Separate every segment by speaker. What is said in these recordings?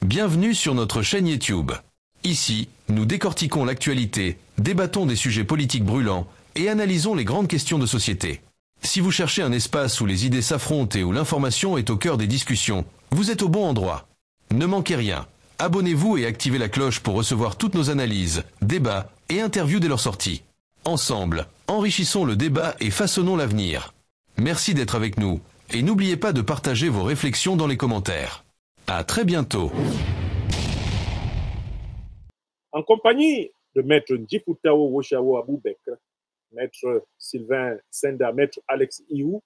Speaker 1: Bienvenue sur notre chaîne YouTube. Ici, nous décortiquons l'actualité, débattons des sujets politiques brûlants et analysons les grandes questions de société. Si vous cherchez un espace où les idées s'affrontent et où l'information est au cœur des discussions, vous êtes au bon endroit. Ne manquez rien. Abonnez-vous et activez la cloche pour recevoir toutes nos analyses, débats et interviews dès leur sortie. Ensemble, enrichissons le débat et façonnons l'avenir. Merci d'être avec nous et n'oubliez pas de partager vos réflexions dans les commentaires. À très bientôt.
Speaker 2: En compagnie de Maître Ndjifutao Woshawo Aboubekr, Maître Sylvain Senda, Maître Alex Iou,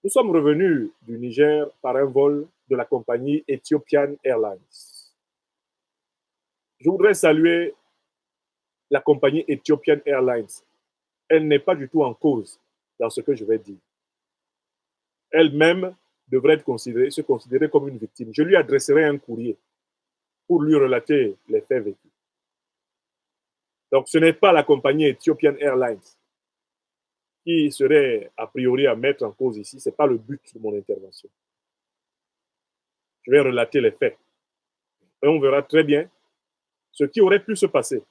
Speaker 2: nous sommes revenus du Niger par un vol de la compagnie Ethiopian Airlines. Je voudrais saluer la compagnie Ethiopian Airlines. Elle n'est pas du tout en cause dans ce que je vais dire. Elle-même devrait se considérer comme une victime. Je lui adresserai un courrier pour lui relater les faits vécus. Donc, ce n'est pas la compagnie Ethiopian Airlines qui serait a priori à mettre en cause ici. Ce n'est pas le but de mon intervention. Je vais relater les faits. Et on verra très bien ce qui aurait pu se passer.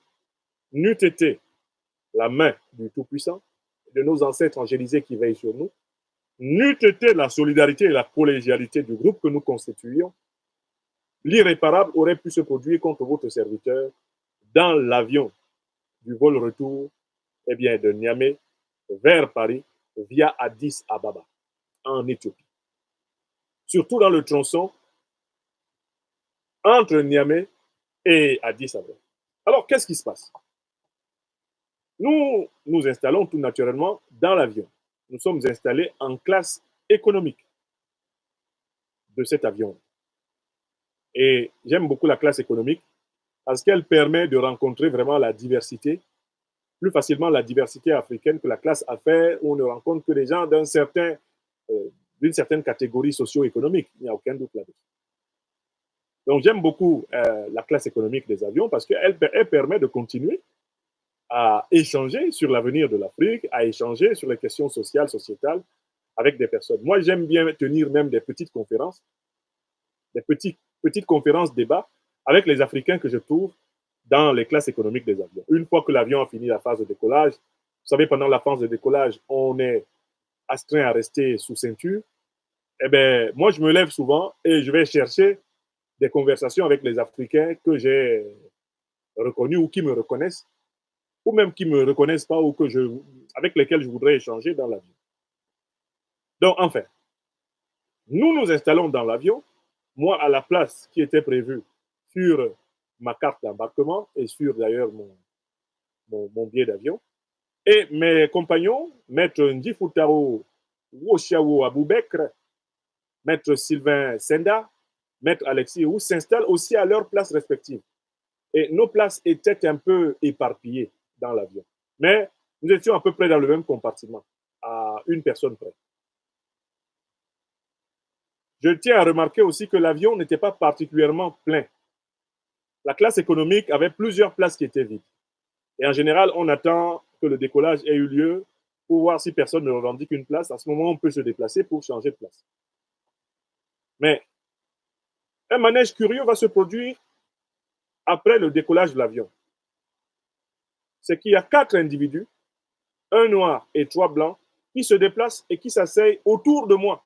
Speaker 2: N'eût été la main du Tout-Puissant, de nos ancêtres angélisés qui veillent sur nous, n'eût été la solidarité et la collégialité du groupe que nous constituions, l'irréparable aurait pu se produire contre votre serviteur dans l'avion du vol retour de Niamey vers Paris via Addis Ababa, en Éthiopie. Surtout dans le tronçon entre Niamey et Addis Ababa. Alors, qu'est-ce qui se passe? Nous nous installons tout naturellement dans l'avion. Nous sommes installés en classe économique de cet avion. Et j'aime beaucoup la classe économique parce qu'elle permet de rencontrer vraiment la diversité, plus facilement la diversité africaine que la classe affaires où on ne rencontre que des gens d'une certaine catégorie socio-économique. Il n'y a aucun doute là-dessus. Donc j'aime beaucoup la classe économique des avions parce qu'elle permet de continuer à échanger sur l'avenir de l'Afrique, à échanger sur les questions sociales, sociétales avec des personnes. Moi, j'aime bien tenir même des petites conférences, des petites conférences débats avec les Africains que je trouve dans les classes économiques des avions. Une fois que l'avion a fini la phase de décollage, vous savez, pendant la phase de décollage, on est astreint à rester sous ceinture. Eh bien, moi, je me lève souvent et je vais chercher des conversations avec les Africains que j'ai reconnus ou qui me reconnaissent, ou même qui ne me reconnaissent pas ou avec lesquels je voudrais échanger dans l'avion. Donc, enfin, nous nous installons dans l'avion, moi à la place qui était prévue sur ma carte d'embarquement et sur d'ailleurs mon billet d'avion. Et mes compagnons, Maître Ndjifutao Woshawo Aboubekr, Maître Sylvain Senda, Maître Alexis Iou s'installent aussi à leurs places respectives. Et nos places étaient un peu éparpillées dans l'avion. Mais nous étions à peu près dans le même compartiment, à une personne près. Je tiens à remarquer aussi que l'avion n'était pas particulièrement plein. La classe économique avait plusieurs places qui étaient vides. Et en général, on attend que le décollage ait eu lieu pour voir si personne ne revendique une place. À ce moment, on peut se déplacer pour changer de place. Mais un manège curieux va se produire après le décollage de l'avion. C'est qu'il y a 4 individus, un noir et 3 blancs, qui se déplacent et qui s'asseyent autour de moi.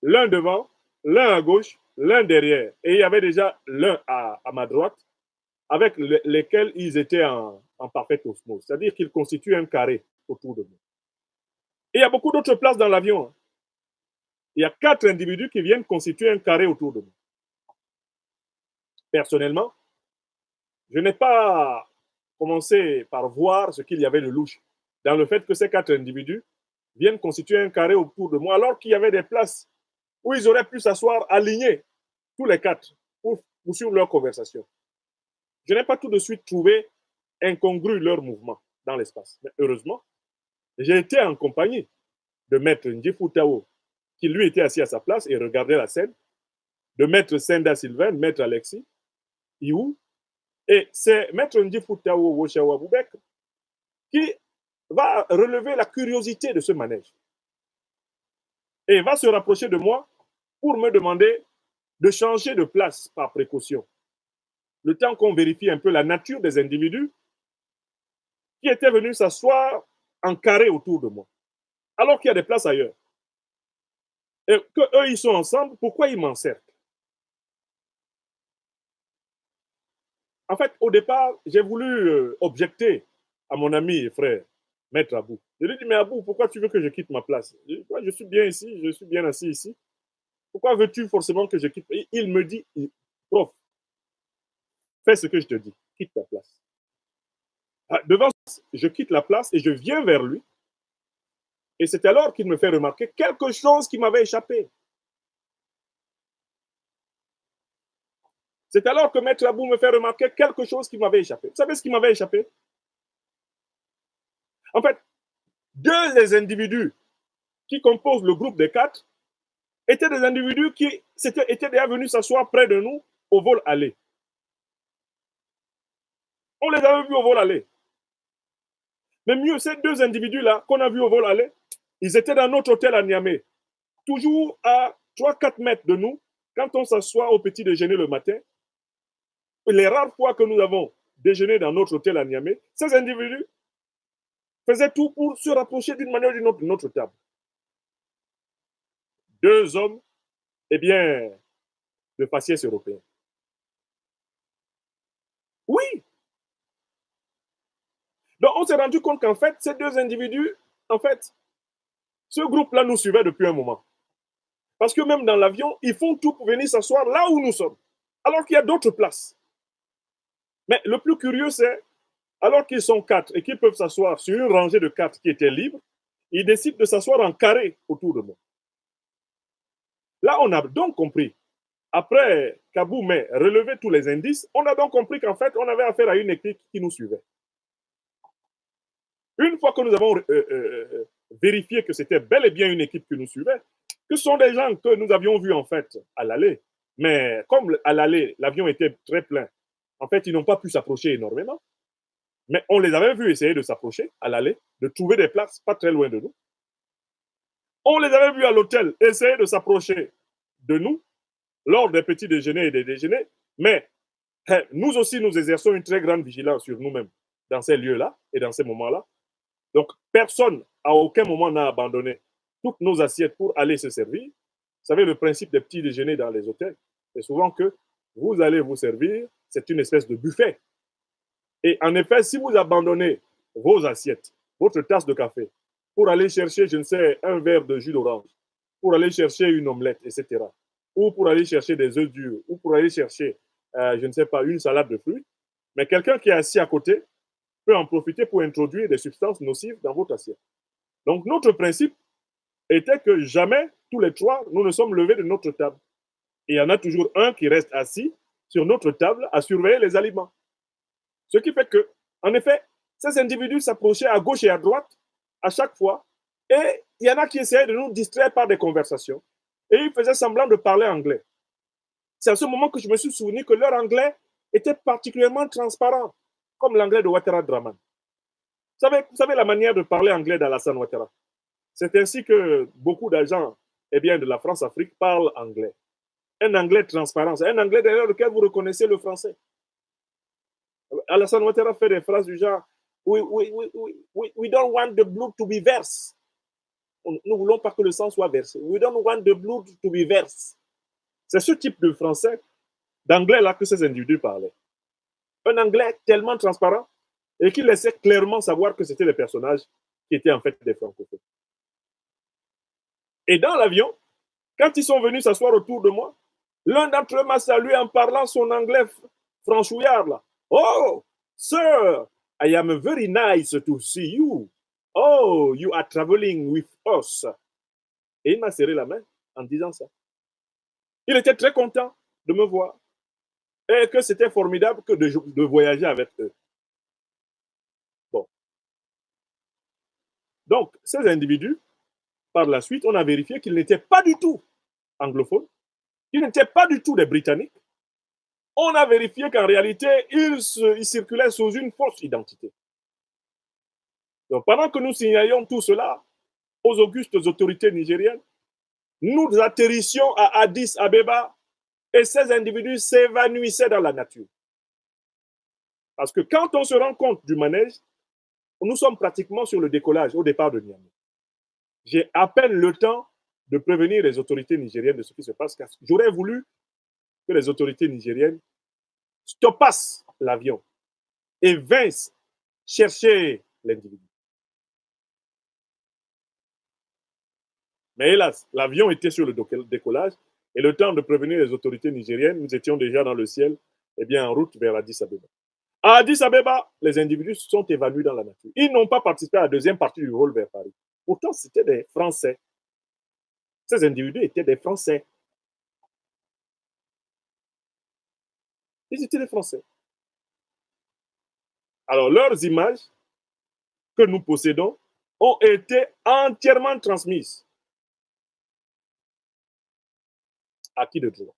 Speaker 2: L'un devant, l'un à gauche, l'un derrière. Et il y avait déjà l'un à ma droite, avec lesquels ils étaient en parfaite osmose. C'est-à-dire qu'ils constituent un carré autour de moi. Et il y a beaucoup d'autres places dans l'avion. Il y a 4 individus qui viennent constituer un carré autour de moi. Personnellement, je n'ai pas commencé par voir ce qu'il y avait de louche dans le fait que ces 4 individus viennent constituer un carré autour de moi alors qu'il y avait des places où ils auraient pu s'asseoir alignés, tous les 4, pour poursuivre leur conversation. Je n'ai pas tout de suite trouvé incongru leur mouvement dans l'espace. Mais heureusement, j'ai été en compagnie de Maître Ndjifutao, qui lui était assis à sa place et regardait la scène, de Maître Senda Sylvain, Maître Alexis Iou, et c'est Maître Ndjifutao Woshawo Aboubekr qui va relever la curiosité de ce manège. et va se rapprocher de moi pour me demander de changer de place par précaution. Le temps qu'on vérifie un peu la nature des individus qui étaient venus s'asseoir en carré autour de moi, alors qu'il y a des places ailleurs. Et qu'eux, ils sont ensemble, pourquoi ils m'encerclent? En fait, au départ, j'ai voulu objecter à mon ami et frère, Maître Abou. Je lui ai dit, mais Abou, pourquoi tu veux que je quitte ma place? Je suis bien ici, je suis bien assis ici. Pourquoi veux-tu forcément que je quitte? Il me dit, prof, fais ce que je te dis, quitte ta place. Devant, je quitte la place et je viens vers lui. Et c'est alors qu'il me fait remarquer quelque chose qui m'avait échappé. C'est alors que Maître Abou me fait remarquer quelque chose qui m'avait échappé. Vous savez ce qui m'avait échappé? En fait, deux des individus qui composent le groupe des quatre étaient des individus qui étaient déjà venus s'asseoir près de nous au vol aller. On les avait vus au vol aller. Mais mieux, ces deux individus-là qu'on a vus au vol aller, ils étaient dans notre hôtel à Niamey, toujours à 3-4 mètres de nous, quand on s'assoit au petit déjeuner le matin. Les rares fois que nous avons déjeuné dans notre hôtel à Niamey, ces individus faisaient tout pour se rapprocher d'une manière ou d'une autre de notre table. Deux hommes, eh bien, de faciès européens. Oui. Donc, on s'est rendu compte qu'en fait, ces deux individus, en fait, ce groupe-là nous suivait depuis un moment. Parce que même dans l'avion, ils font tout pour venir s'asseoir là où nous sommes, alors qu'il y a d'autres places. Mais le plus curieux, c'est, alors qu'ils sont quatre et qu'ils peuvent s'asseoir sur une rangée de quatre qui était libre, ils décident de s'asseoir en carré autour de moi. Là, on a donc compris, après qu'Abou m'ait relevé tous les indices, on a donc compris qu'en fait, on avait affaire à une équipe qui nous suivait. Une fois que nous avons vérifié que c'était bel et bien une équipe qui nous suivait, que ce sont des gens que nous avions vus en fait à l'aller, mais comme à l'aller, l'avion était très plein, en fait, ils n'ont pas pu s'approcher énormément. Mais on les avait vus essayer de s'approcher à l'aller, de trouver des places pas très loin de nous. On les avait vus à l'hôtel essayer de s'approcher de nous lors des petits déjeuners et des déjeuners, mais nous aussi, nous exerçons une très grande vigilance sur nous-mêmes dans ces lieux-là et dans ces moments-là. Donc, personne, à aucun moment, n'a abandonné toutes nos assiettes pour aller se servir. Vous savez, le principe des petits déjeuners dans les hôtels, c'est souvent que vous allez vous servir, c'est une espèce de buffet. Et en effet, si vous abandonnez vos assiettes, votre tasse de café, pour aller chercher, je ne sais, un verre de jus d'orange, pour aller chercher une omelette, etc., ou pour aller chercher des œufs durs, ou pour aller chercher, je ne sais pas, une salade de fruits, mais quelqu'un qui est assis à côté peut en profiter pour introduire des substances nocives dans votre assiette. Donc, notre principe était que jamais, tous les trois, nous ne sommes levés de notre table. Et il y en a toujours un qui reste assis sur notre table à surveiller les aliments. Ce qui fait que, en effet, ces individus s'approchaient à gauche et à droite à chaque fois. Et il y en a qui essayaient de nous distraire par des conversations. Et ils faisaient semblant de parler anglais. C'est à ce moment que je me suis souvenu que leur anglais était particulièrement transparent, comme l'anglais de Ouattara Draman. Vous savez la manière de parler anglais d'Alassane Ouattara? C'est ainsi que beaucoup d'agents de la France-Afrique parlent anglais. Un anglais transparent, c'est un anglais derrière lequel vous reconnaissez le français. Alassane Ouattara fait des phrases du genre we don't want the blood to be verse. Nous ne voulons pas que le sang soit versé. We don't want the blood to be verse. C'est ce type de français, d'anglais là que ces individus parlaient. Un anglais tellement transparent et qui laissait clairement savoir que c'était des personnages qui étaient en fait des francophones. Et dans l'avion, quand ils sont venus s'asseoir autour de moi, l'un d'entre eux m'a salué en parlant son anglais franchouillard là. Oh, sir, I am very nice to see you. Oh, you are traveling with us. Et il m'a serré la main en disant ça. Il était très content de me voir et que c'était formidable que de voyager avec eux. Bon. Donc, ces individus, par la suite, on a vérifié qu'ils n'étaient pas du tout anglophones, qu'ils n'étaient pas du tout des Britanniques. On a vérifié qu'en réalité, ils circulaient sous une fausse identité. Donc, pendant que nous signalions tout cela aux augustes autorités nigériennes, Nous atterrissions à Addis Abeba et ces individus s'évanouissaient dans la nature. Parce que quand on se rend compte du manège, nous sommes pratiquement sur le décollage au départ de Niamey. J'ai à peine le temps de prévenir les autorités nigériennes de ce qui se passe, car j'aurais voulu que les autorités nigériennes stoppassent l'avion et vinssent chercher l'individu. Mais hélas, l'avion était sur le décollage et le temps de prévenir les autorités nigériennes, nous étions déjà dans le ciel, eh bien, en route vers Addis Abeba. À Addis Abeba, les individus sont évanouis dans la nature. Ils n'ont pas participé à la deuxième partie du vol vers Paris. Pourtant, c'était des Français. Ces individus étaient des Français. Ils étaient des Français. Alors, leurs images que nous possédons ont été entièrement transmises. À qui de droit?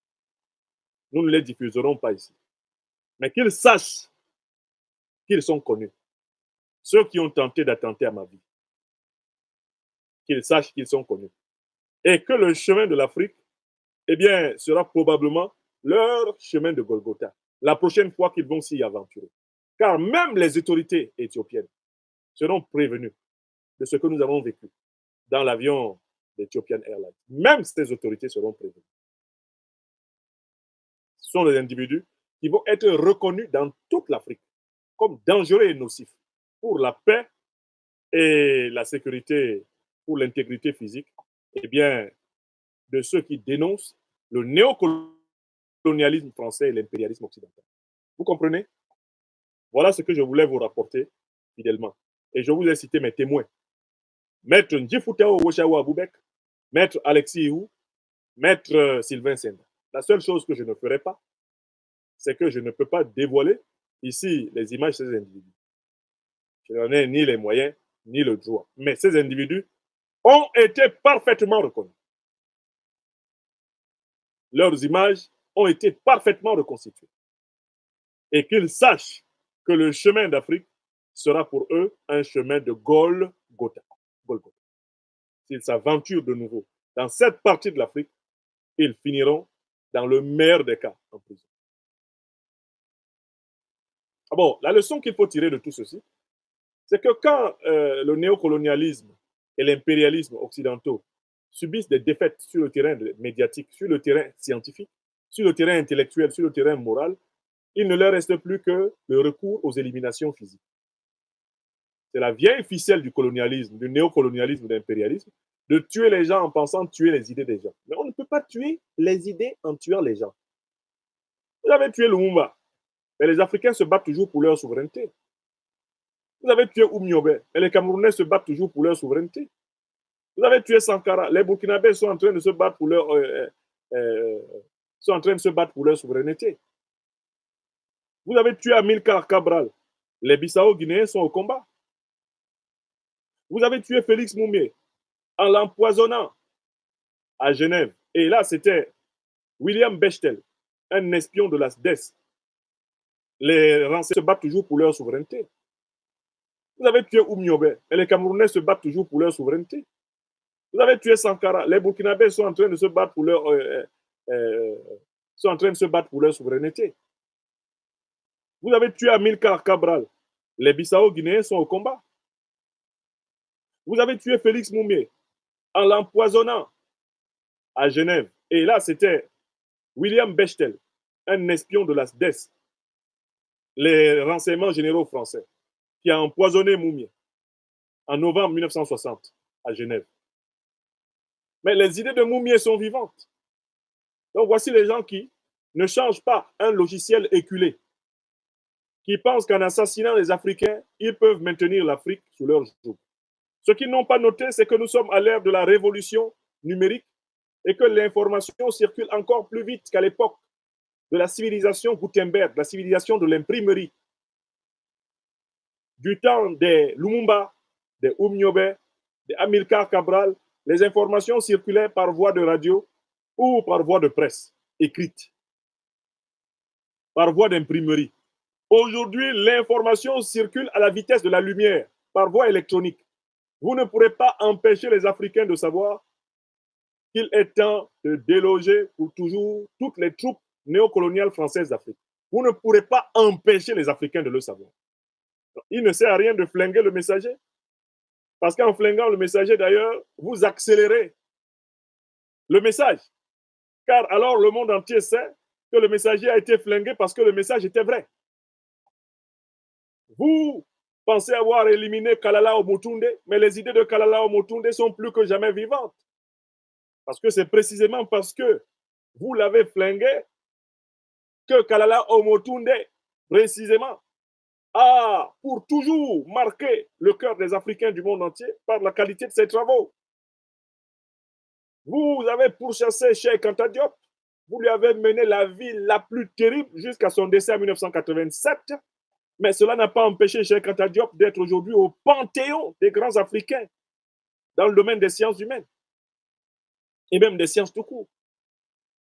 Speaker 2: Nous ne les diffuserons pas ici. Mais qu'ils sachent qu'ils sont connus. Ceux qui ont tenté d'attenter à ma vie. Qu'ils sachent qu'ils sont connus. Et que le chemin de l'Afrique, eh bien, sera probablement leur chemin de Golgotha. La prochaine fois qu'ils vont s'y aventurer. Car même les autorités éthiopiennes seront prévenues de ce que nous avons vécu dans l'avion d'Ethiopian Airlines. Même ces autorités seront prévenues. Ce sont des individus qui vont être reconnus dans toute l'Afrique comme dangereux et nocifs pour la paix et la sécurité, pour l'intégrité physique, eh bien, de ceux qui dénoncent le néocolonialisme français et l'impérialisme occidental. Vous comprenez? Voilà ce que je voulais vous rapporter fidèlement. Et je vous ai cité mes témoins. Maître Ndjifutao Woshawa Aboubek, Maître Alexis Hou, Maître Sylvain Senda. La seule chose que je ne ferai pas, c'est que je ne peux pas dévoiler ici les images de ces individus. Je n'en ai ni les moyens, ni le droit. Mais ces individus ont été parfaitement reconnus. Leurs images ont été parfaitement reconstituées. Et qu'ils sachent que le chemin d'Afrique sera pour eux un chemin de Golgotha. S'ils s'aventurent de nouveau dans cette partie de l'Afrique, ils finiront, dans le meilleur des cas, en prison. Ah bon, la leçon qu'il faut tirer de tout ceci, c'est que quand le néocolonialisme et l'impérialisme occidentaux subissent des défaites sur le terrain médiatique, sur le terrain scientifique, sur le terrain intellectuel, sur le terrain moral, il ne leur reste plus que le recours aux éliminations physiques. C'est la vieille ficelle du colonialisme, du néocolonialisme, de l'impérialisme, de tuer les gens en pensant tuer les idées des gens. Mais on ne peut pas tuer les idées en tuant les gens. Vous avez tué Lumumba, mais les Africains se battent toujours pour leur souveraineté. Vous avez tué Oumniobé, mais les Camerounais se battent toujours pour leur souveraineté. Vous avez tué Sankara, les Burkinabés sont en train de se battre pour leur, souveraineté. Vous avez tué Amilcar Cabral, les Bissau-Guinéens sont au combat. Vous avez tué Félix Moumié en l'empoisonnant à Genève. Et là, c'était William Bechtel, un espion de la SDES. Les renseignements se battent toujours pour leur souveraineté. Vous avez tué Oumniobé, et les Camerounais se battent toujours pour leur souveraineté. Vous avez tué Sankara, les Burkinabés sont en train de se battre pour leur, souveraineté. Vous avez tué Amilcar Cabral, les Bissau-Guinéens sont au combat. Vous avez tué Félix Moumié en l'empoisonnant à Genève. Et là, c'était William Bechtel, un espion de la SDES, les renseignements généraux français, qui a empoisonné Moumié en novembre 1960 à Genève. Mais les idées de Moumié sont vivantes. Donc voici les gens qui ne changent pas un logiciel éculé, qui pensent qu'en assassinant les Africains, ils peuvent maintenir l'Afrique sous leur joug. Ce qu'ils n'ont pas noté, c'est que nous sommes à l'ère de la révolution numérique et que l'information circule encore plus vite qu'à l'époque de la civilisation Gutenberg, la civilisation de l'imprimerie. Du temps des Lumumba, des Oumniobé, des Amilcar Cabral, les informations circulaient par voie de radio ou par voie de presse écrite, par voie d'imprimerie. Aujourd'hui, l'information circule à la vitesse de la lumière, par voie électronique. Vous ne pourrez pas empêcher les Africains de savoir qu'il est temps de déloger pour toujours toutes les troupes néocoloniales françaises d'Afrique. Vous ne pourrez pas empêcher les Africains de le savoir. Il ne sert à rien de flinguer le messager, parce qu'en flinguant le messager, d'ailleurs, vous accélérez le message. Car alors le monde entier sait que le messager a été flingué parce que le message était vrai. Vous pensez avoir éliminé Kalala Omotunde, mais les idées de Kalala Omotunde sont plus que jamais vivantes. Parce que c'est précisément parce que vous l'avez flingué que Kalala Omotunde, précisément, a pour toujours marqué le cœur des Africains du monde entier par la qualité de ses travaux. Vous avez pourchassé Cheikh Anta Diop, vous lui avez mené la vie la plus terrible jusqu'à son décès en 1987, mais cela n'a pas empêché Cheikh Anta Diop d'être aujourd'hui au panthéon des grands Africains dans le domaine des sciences humaines et même des sciences tout court.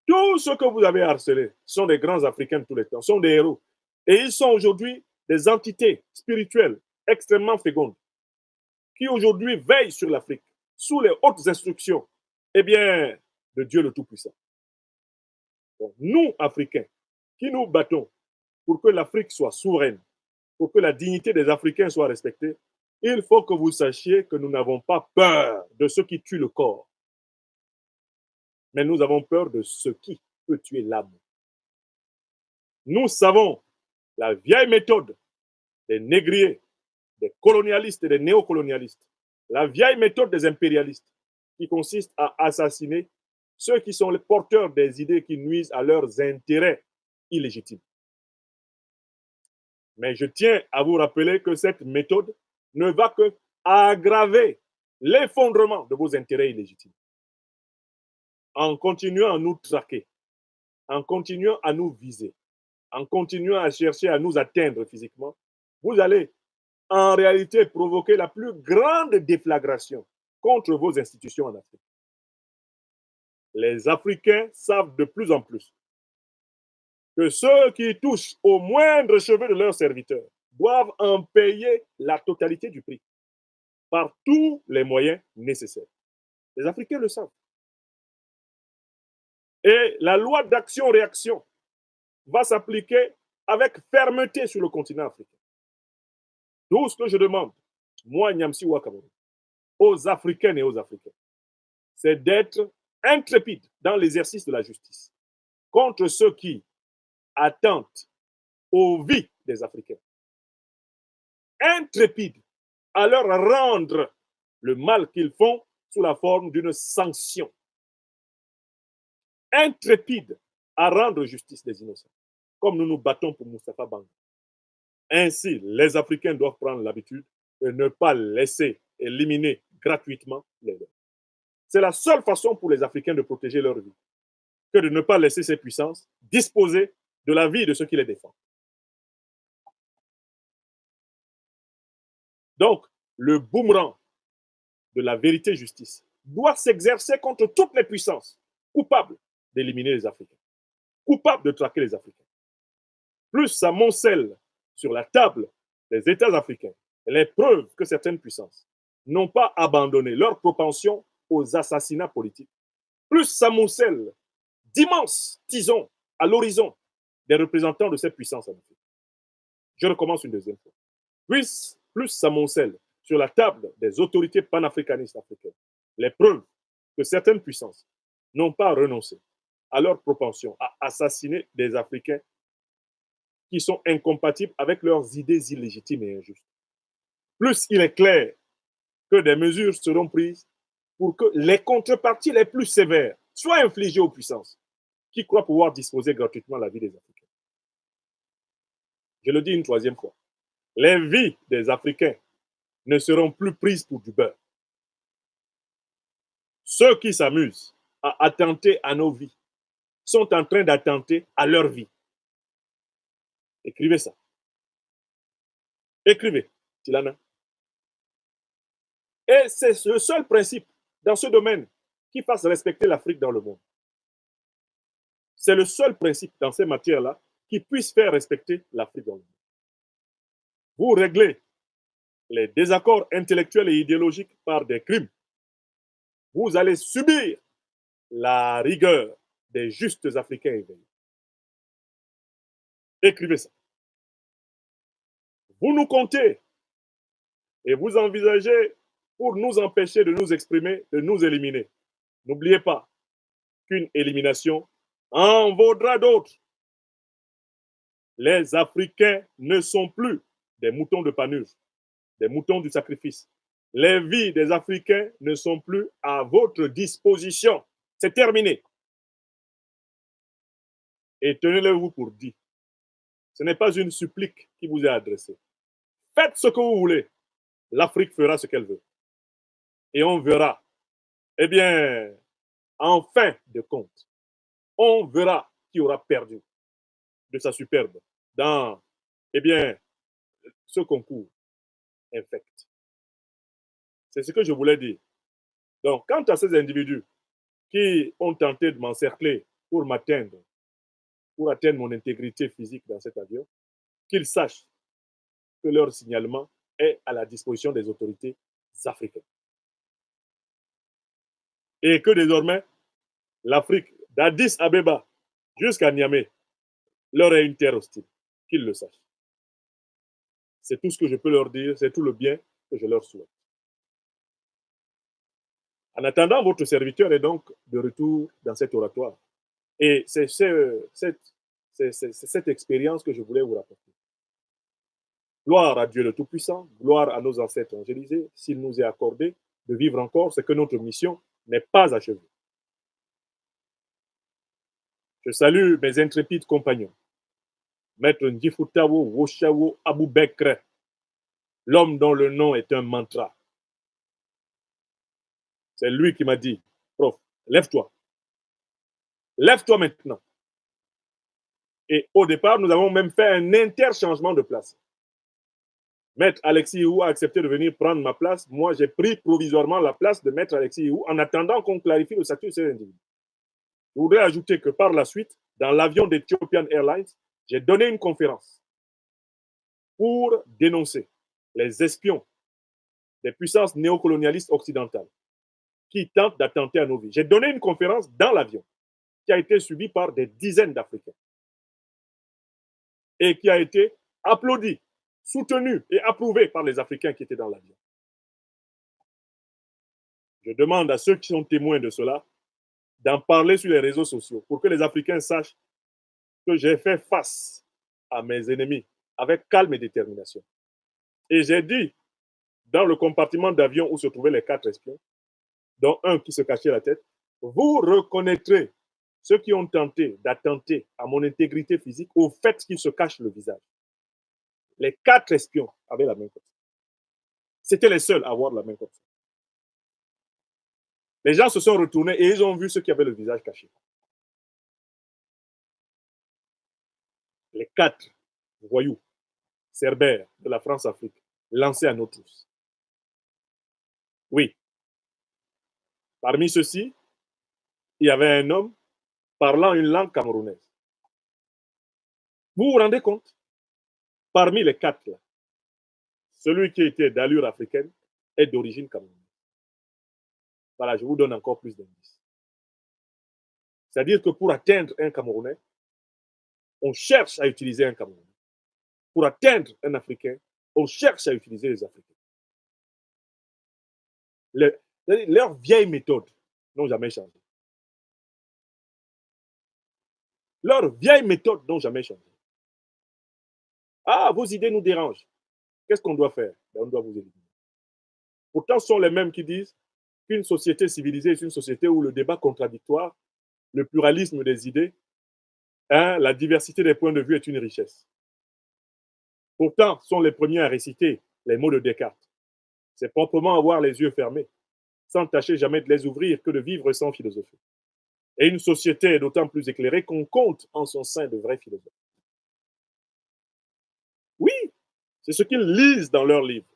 Speaker 2: Tous ceux que vous avez harcelés sont des grands Africains de tous les temps, sont des héros. Et ils sont aujourd'hui des entités spirituelles extrêmement fécondes qui aujourd'hui veillent sur l'Afrique sous les hautes instructions, eh bien, de Dieu le Tout-Puissant. Donc, nous, Africains, qui nous battons pour que l'Afrique soit souveraine, pour que la dignité des Africains soit respectée, il faut que vous sachiez que nous n'avons pas peur de ce qui tue le corps, mais nous avons peur de ce qui peut tuer l'âme. Nous savons la vieille méthode des négriers, des colonialistes et des néocolonialistes, la vieille méthode des impérialistes qui consiste à assassiner ceux qui sont les porteurs des idées qui nuisent à leurs intérêts illégitimes. Mais je tiens à vous rappeler que cette méthode ne va que aggraver l'effondrement de vos intérêts illégitimes. En continuant à nous traquer, en continuant à nous viser, en continuant à chercher à nous atteindre physiquement, vous allez en réalité provoquer la plus grande déflagration contre vos institutions en Afrique. Les Africains savent de plus en plus que ceux qui touchent au moindre cheveu de leurs serviteurs doivent en payer la totalité du prix par tous les moyens nécessaires. Les Africains le savent. Et la loi d'action-réaction va s'appliquer avec fermeté sur le continent africain. Tout ce que je demande, moi, Nyamsi Ouakamoro, aux Africaines et aux Africains, c'est d'être intrépides dans l'exercice de la justice contre ceux qui attentent aux vies des Africains. Intrépides à leur rendre le mal qu'ils font sous la forme d'une sanction. Intrépides à rendre justice des innocents, comme nous nous battons pour Moustapha Banga. Ainsi, les Africains doivent prendre l'habitude de ne pas laisser éliminer gratuitement les leurs. C'est la seule façon pour les Africains de protéger leur vie, que de ne pas laisser ces puissances disposer de la vie de ceux qui les défendent. Donc, le boomerang de la vérité-justice doit s'exercer contre toutes les puissances coupables d'éliminer les Africains, coupables de traquer les Africains. Plus ça moncelle sur la table des États africains les preuves que certaines puissances n'ont pas abandonné leur propension aux assassinats politiques, plus ça moncelle d'immenses tisons à l'horizon des représentants de ces puissances en Afrique. Je recommence une deuxième fois. Plus ça moncelle sur la table des autorités panafricanistes africaines les preuves que certaines puissances n'ont pas renoncé à leur propension à assassiner des Africains qui sont incompatibles avec leurs idées illégitimes et injustes. Plus il est clair que des mesures seront prises pour que les contreparties les plus sévères soient infligées aux puissances qui croient pouvoir disposer gratuitement la vie des Africains. Je le dis une troisième fois. Les vies des Africains ne seront plus prises pour du beurre. Ceux qui s'amusent à attenter à nos vies sont en train d'attenter à leur vie. Écrivez ça. Écrivez, Tilana. Et c'est le seul principe dans ce domaine qui fasse respecter l'Afrique dans le monde. C'est le seul principe dans ces matières-là qui puisse faire respecter l'Afrique dans le monde. Vous réglez les désaccords intellectuels et idéologiques par des crimes. Vous allez subir la rigueur des justes Africains éveillés. Écrivez ça. Vous nous comptez et vous envisagez pour nous empêcher de nous exprimer, de nous éliminer. N'oubliez pas qu'une élimination en vaudra d'autres. Les Africains ne sont plus des moutons de Panurge, des moutons du sacrifice. Les vies des Africains ne sont plus à votre disposition. C'est terminé. Et tenez-le-vous pour dit. Ce n'est pas une supplique qui vous est adressée. Faites ce que vous voulez. L'Afrique fera ce qu'elle veut. Et on verra. Eh bien, en fin de compte, on verra qui aura perdu de sa superbe dans, eh bien, ce concours infect. C'est ce que je voulais dire. Donc, quant à ces individus qui ont tenté de m'encercler pour m'atteindre, pour atteindre mon intégrité physique dans cet avion, qu'ils sachent que leur signalement est à la disposition des autorités africaines. Et que désormais, l'Afrique, d'Addis Abeba jusqu'à Niamey, leur est une terre hostile, qu'ils le sachent. C'est tout ce que je peux leur dire, c'est tout le bien que je leur souhaite. En attendant, votre serviteur est donc de retour dans cet oratoire. Et c'est cette expérience que je voulais vous rapporter. Gloire à Dieu le Tout-Puissant, gloire à nos ancêtres angélisés, s'il nous est accordé de vivre encore, c'est que notre mission n'est pas achevée. Je salue mes intrépides compagnons. Maître Ndjifutawo Woshawo Aboubekre, l'homme dont le nom est un mantra. C'est lui qui m'a dit, prof, lève-toi. Lève-toi maintenant. Et au départ, nous avons même fait un interchangement de place. Maître Alexis Ihou a accepté de venir prendre ma place. Moi, j'ai pris provisoirement la place de Maître Alexis Ihou en attendant qu'on clarifie le statut de ces individus. Je voudrais ajouter que par la suite, dans l'avion d'Ethiopian Airlines, j'ai donné une conférence pour dénoncer les espions des puissances néocolonialistes occidentales qui tentent d'attenter à nos vies. J'ai donné une conférence dans l'avion qui a été suivie par des dizaines d'Africains et qui a été applaudie, soutenue et approuvée par les Africains qui étaient dans l'avion. Je demande à ceux qui sont témoins de cela d'en parler sur les réseaux sociaux pour que les Africains sachent que j'ai fait face à mes ennemis avec calme et détermination. Et j'ai dit, dans le compartiment d'avion où se trouvaient les 4 espions, dont un qui se cachait la tête, vous reconnaîtrez ceux qui ont tenté d'attenter à mon intégrité physique au fait qu'ils se cachent le visage. Les 4 espions avaient la main comme ça. C'était les seuls à avoir la main comme ça. Les gens se sont retournés et ils ont vu ceux qui avaient le visage caché. Les 4 voyous, cerbères de la France-Afrique, lancés à nos trousses. Oui. Parmi ceux-ci, il y avait un homme parlant une langue camerounaise. Vous vous rendez compte? Parmi les 4 là, celui qui était d'allure africaine est d'origine camerounaise. Voilà, je vous donne encore plus d'indices. C'est-à-dire que pour atteindre un Camerounais, on cherche à utiliser un Camerounais. Pour atteindre un Africain, on cherche à utiliser les Africains. Leurs vieilles méthodes n'ont jamais changé. Leurs vieilles méthodes n'ont jamais changé. Ah, vos idées nous dérangent. Qu'est-ce qu'on doit faire? On doit vous éliminer. Pourtant, ce sont les mêmes qui disent qu'une société civilisée est une société où le débat contradictoire, le pluralisme des idées, la diversité des points de vue est une richesse. Pourtant, ce sont les premiers à réciter les mots de Descartes. C'est proprement avoir les yeux fermés, sans tâcher jamais de les ouvrir que de vivre sans philosophie. Et une société est d'autant plus éclairée qu'on compte en son sein de vrais philosophes. Oui, c'est ce qu'ils lisent dans leurs livres.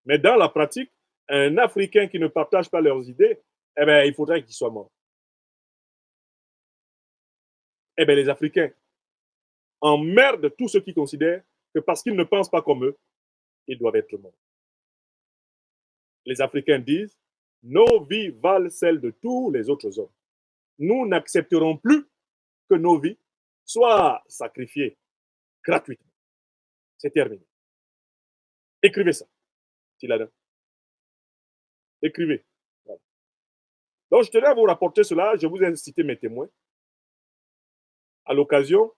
Speaker 2: Mais dans la pratique, un Africain qui ne partage pas leurs idées, eh bien, il faudrait qu'il soit mort. Eh bien, les Africains emmerdent tous ceux qui considèrent que parce qu'ils ne pensent pas comme eux, ils doivent être morts. Les Africains disent, nos vies valent celles de tous les autres hommes. nous n'accepterons plus que nos vies soient sacrifiées gratuitement. C'est terminé. Écrivez ça, Tiladin. Écrivez. Voilà. Donc, je tenais à vous rapporter cela. Je vous ai cité mes témoins. À l'occasion,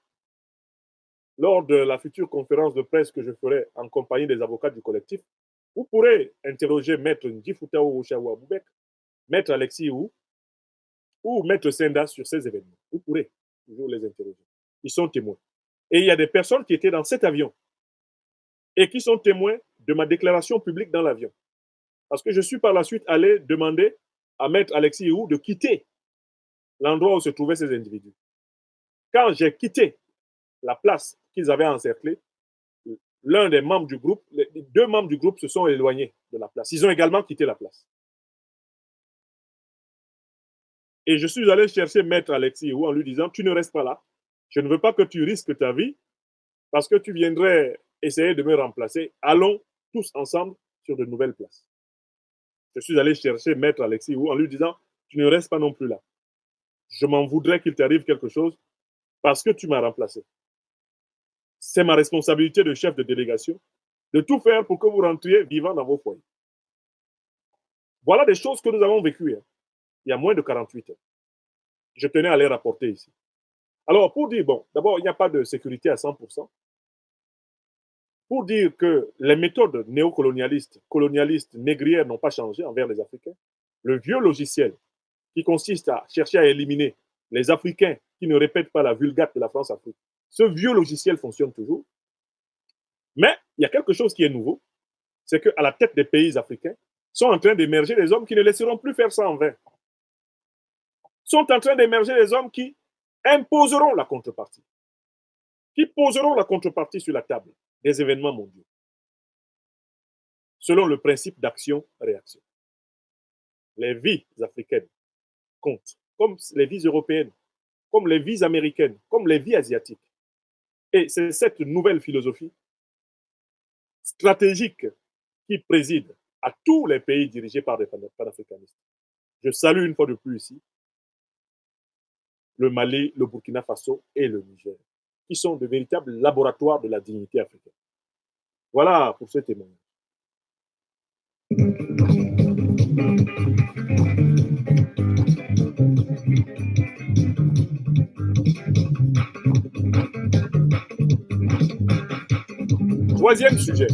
Speaker 2: lors de la future conférence de presse que je ferai en compagnie des avocats du collectif, vous pourrez interroger Maître Ndjifutao Oshawa Boubek, Maître Alexis ou Maître Senda sur ces événements. Vous pourrez toujours les interroger. Ils sont témoins. Et il y a des personnes qui étaient dans cet avion et qui sont témoins de ma déclaration publique dans l'avion. Parce que je suis par la suite allé demander à Maître Alexis de quitter l'endroit où se trouvaient ces individus. Quand j'ai quitté la place qu'ils avaient encerclée, l'un des membres du groupe, les deux membres du groupe se sont éloignés de la place. Ils ont également quitté la place. Et je suis allé chercher Maître Alexis en lui disant, tu ne restes pas là. Je ne veux pas que tu risques ta vie parce que tu viendrais essayer de me remplacer. Allons tous ensemble sur de nouvelles places. Je suis allé chercher Maître Alexis en lui disant, tu ne restes pas non plus là. Je m'en voudrais qu'il t'arrive quelque chose parce que tu m'as remplacé. C'est ma responsabilité de chef de délégation de tout faire pour que vous rentriez vivant dans vos foyers. Voilà des choses que nous avons vécues il y a moins de 48 heures. Je tenais à les rapporter ici. Alors, pour dire, bon, d'abord, il n'y a pas de sécurité à 100%. Pour dire que les méthodes néocolonialistes, colonialistes, négrières n'ont pas changé envers les Africains, le vieux logiciel qui consiste à chercher à éliminer les Africains qui ne répètent pas la vulgate de la France-Afrique, ce vieux logiciel fonctionne toujours. Mais il y a quelque chose qui est nouveau, c'est qu'à la tête des pays africains sont en train d'émerger des hommes qui ne laisseront plus faire ça en vain. Sont en train d'émerger des hommes qui imposeront la contrepartie, qui poseront la contrepartie sur la table des événements mondiaux, selon le principe d'action-réaction. Les vies africaines comptent, comme les vies européennes, comme les vies américaines, comme les vies asiatiques. Et c'est cette nouvelle philosophie stratégique qui préside à tous les pays dirigés par des panafricanistes. Je salue une fois de plus ici le Mali, le Burkina Faso et le Niger, qui sont de véritables laboratoires de la dignité africaine. Voilà pour ce témoignage. Troisième sujet.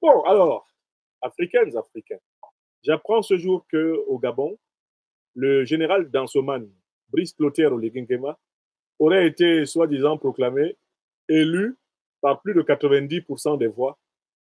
Speaker 2: Bon, alors, africains, j'apprends ce jour qu'au Gabon, le général Dansoman, Brice Clotaire Oligui-Nguema, aurait été soi-disant proclamé élu par plus de 90% des voix